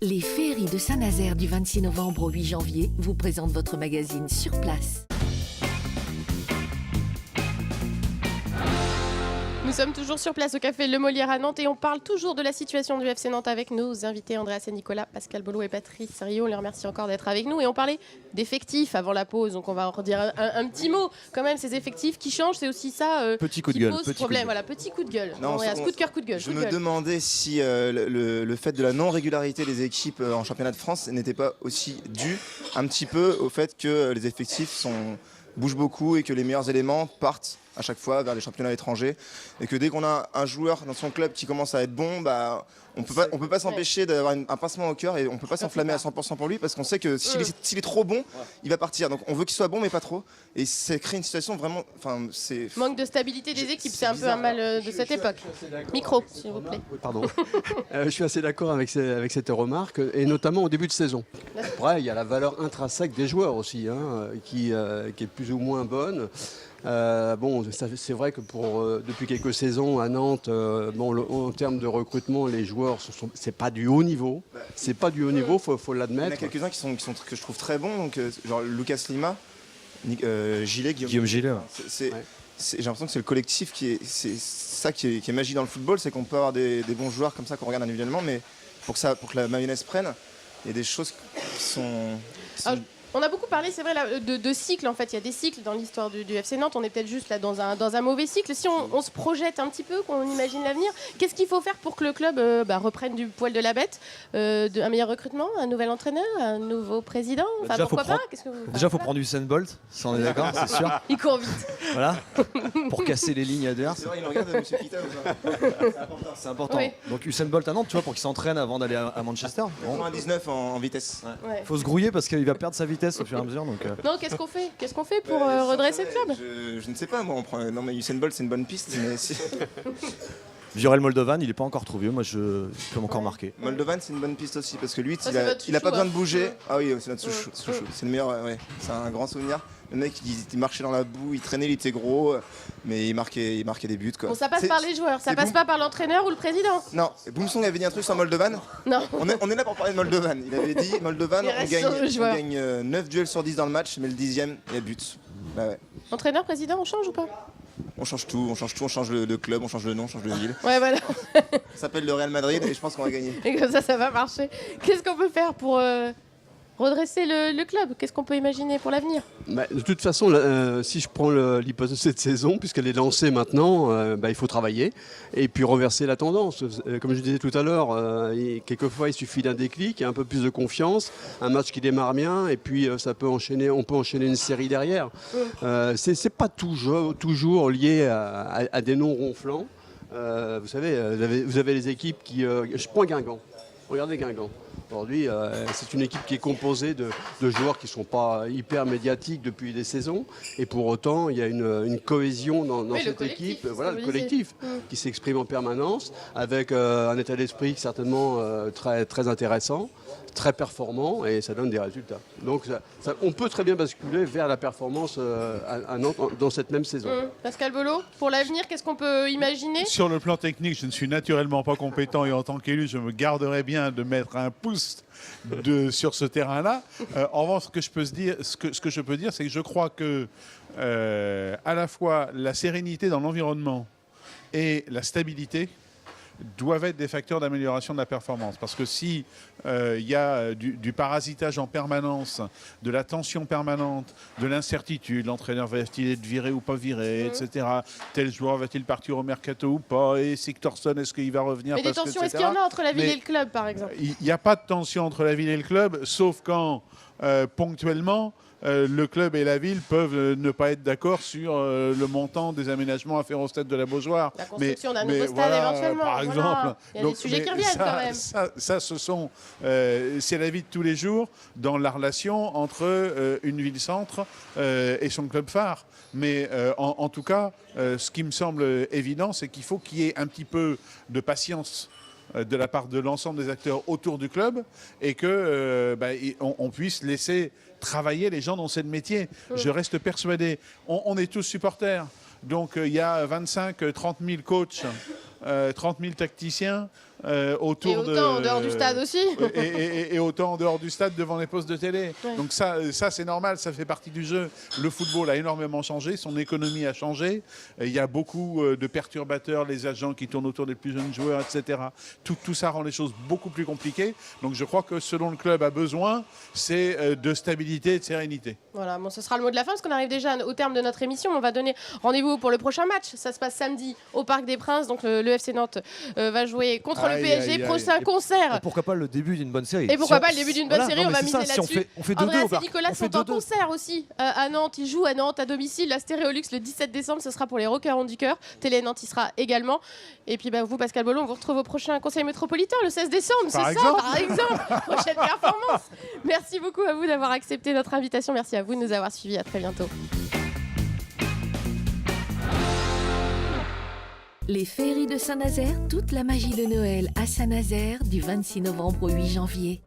Les féeries de Saint-Nazaire du 26 novembre au 8 janvier vous présentent votre magazine Sur Place. Nous sommes toujours sur place au café Le Molière à Nantes et on parle toujours de la situation du FC Nantes avec nos invités Andreas et Nicolas, Pascal Bolo et Patrice Rio. On les remercie encore d'être avec nous et on parlait d'effectifs avant la pause, donc on va en redire un petit mot quand même. Ces effectifs qui changent, c'est aussi ça petit coup de qui gueule, pose petit problème. coup de Voilà, petit coup de gueule. Non, Coup de cœur, coup de gueule. Je me demandais si le fait de la non-régularité des équipes en championnat de France n'était pas aussi dû un petit peu au fait que les effectifs bougent beaucoup et que les meilleurs éléments partent à chaque fois vers les championnats étrangers et que dès qu'on a un joueur dans son club qui commence à être bon, on peut pas s'empêcher d'avoir un pincement au cœur et on peut pas s'enflammer à 100% pour lui parce qu'on sait que s'il est trop bon, il va partir. Donc on veut qu'il soit bon mais pas trop et ça crée une situation vraiment, manque de stabilité des équipes, c'est un peu un mal de cette époque. Micro, s'il vous plaît. Pardon. Je suis assez d'accord avec cette remarque et notamment au début de saison. Après, il y a la valeur intrinsèque des joueurs aussi qui est plus ou moins bonne. C'est vrai que depuis quelques saisons à Nantes, en termes de recrutement, les joueurs, c'est pas du haut niveau. C'est pas du haut niveau, faut l'admettre. Il y en a quelques-uns que je trouve très bons, donc genre Lucas Lima, Guillaume Gillet. Ouais. J'ai l'impression que c'est le collectif c'est ça qui est magique dans le football, c'est qu'on peut avoir des bons joueurs comme ça qu'on regarde individuellement, mais pour que la mayonnaise prenne, il y a des choses qui sont... On a beaucoup parlé, c'est vrai, là, de cycles. En fait, il y a des cycles dans l'histoire du FC Nantes. On est peut-être juste là dans un mauvais cycle. Si on se projette un petit peu, qu'on imagine l'avenir, qu'est-ce qu'il faut faire pour que le club reprenne du poil de la bête, un meilleur recrutement, un nouvel entraîneur, un nouveau président, pourquoi pas Déjà, il faut prendre Usain Bolt, si on est d'accord, c'est sûr. Il court vite. Voilà, pour casser les lignes adverses. C'est vrai, il regarde M. Kita. C'est important. Oui. Donc Usain Bolt à Nantes, tu vois, pour qu'il s'entraîne avant d'aller à Manchester. 99 en vitesse. Ouais. Faut se grouiller parce qu'il va perdre sa vitesse au fur et à mesure. Donc, Non, qu'est-ce qu'on fait pour redresser le club? Je ne sais pas, moi. Non, mais Usain Bolt, c'est une bonne piste. Mais Viorel Moldovan, il n'est pas encore trop vieux. Moi, je peux encore marquer. Moldovan, c'est une bonne piste aussi parce que lui, votre il a pas chouchou, besoin de bouger. Ah oui, c'est notre chouchou. C'est le meilleur. Ouais. C'est un grand souvenir. Le mec, il marchait dans la boue, il traînait, il était gros, mais il marquait des buts. Quoi. Bon, ça passe par les joueurs, ça passe pas par l'entraîneur ou le président. Non, Boumsong avait dit un truc sur Moldovan. Non. On est là pour parler de Moldovan. Il avait dit Moldovan, on gagne 9 duels sur 10 dans le match, mais le 10e, il y a but. Bah ouais. Entraîneur, président, on change ou pas? On change tout, on change le club, on change le nom, on change de ville. Ouais, voilà. Ça s'appelle le Real Madrid et je pense qu'on va gagner. Et comme ça va marcher. Qu'est-ce qu'on peut faire pour redresser le club? Qu'est-ce qu'on peut imaginer pour l'avenir? De toute façon, si je prends l'hypothèse de cette saison, puisqu'elle est lancée maintenant, il faut travailler et puis renverser la tendance. Comme je disais tout à l'heure, quelquefois il suffit d'un déclic, un peu plus de confiance, un match qui démarre bien et puis on peut enchaîner une série derrière. C'est pas toujours lié à des noms ronflants. Vous savez, vous avez les équipes qui... je prends Guingamp. Regardez Guingamp. Aujourd'hui, c'est une équipe qui est composée de joueurs qui ne sont pas hyper médiatiques depuis des saisons. Et pour autant, il y a une cohésion dans cette équipe. Voilà, le collectif qui s'exprime en permanence avec un état d'esprit certainement très, très intéressant, très performant et ça donne des résultats. Donc on peut très bien basculer vers la performance à Nantes dans cette même saison. Pascal Bolo, pour l'avenir, qu'est-ce qu'on peut imaginer? Sur le plan technique, je ne suis naturellement pas compétent et en tant qu'élu, je me garderais bien de mettre un pouce sur ce terrain-là. En revanche, ce que je peux dire, c'est que je crois que à la fois la sérénité dans l'environnement et la stabilité doivent être des facteurs d'amélioration de la performance. Parce que si y a du parasitage en permanence, de la tension permanente, de l'incertitude, l'entraîneur va-t-il être viré ou pas viré, etc. Tel joueur va-t-il partir au mercato ou pas, et Sigthorsson, est-ce qu'il va revenir? Mais des tensions, est-ce qu'il y en a entre la ville et le club, par exemple? Il n'y a pas de tension entre la ville et le club, sauf quand, ponctuellement, le club et la ville peuvent ne pas être d'accord sur le montant des aménagements à faire au stade de la Beaujoire. La construction d'un nouveau stade éventuellement. Par exemple. Il y a des sujets qui reviennent quand même. C'est la vie de tous les jours dans la relation entre une ville-centre et son club phare. Mais en tout cas, ce qui me semble évident, c'est qu'il faut qu'il y ait un petit peu de patience de la part de l'ensemble des acteurs autour du club et que on puisse laisser travailler les gens dans ce métier. Je reste persuadé. On est tous supporters. Donc il y a 25-30 000 coachs, 30 000 tacticiens. autour Et autant en dehors du stade aussi. et autant en dehors du stade devant les postes de télé. Ouais. Donc ça c'est normal, ça fait partie du jeu. Le football a énormément changé, son économie a changé. Il y a beaucoup de perturbateurs, les agents qui tournent autour des plus jeunes joueurs, etc. Tout ça rend les choses beaucoup plus compliquées. Donc je crois que ce dont le club a besoin, c'est de stabilité et de sérénité. Voilà, bon, ce sera le mot de la fin parce qu'on arrive déjà au terme de notre émission. On va donner rendez-vous pour le prochain match. Ça se passe samedi au Parc des Princes. Donc le FC Nantes va jouer contre le Aïe, PSG. aïe, aïe. Prochain concert. Et pourquoi pas le début d'une bonne série. Et pourquoi Si pas le début d'une bonne série, non, on va mais c'est miser ça, si là-dessus. on fait 2-2 Andreas au et Parc. Nicolas On fait sont en 2-2. concert aussi à Nantes. Ils jouent à Nantes à domicile, la Stéréolux le 17 décembre. Ce sera pour les Rockers ont du cœur. Télé Nantes y sera également. Et puis vous, Pascal Bollon, on vous retrouve au prochain Conseil métropolitain le 16 décembre. C'est ça, par exemple. Prochaine performance. Merci beaucoup à vous d'avoir accepté notre invitation. Merci à vous de nous avoir suivis. À très bientôt. Les féeries de Saint-Nazaire, toute la magie de Noël à Saint-Nazaire du 26 novembre au 8 janvier.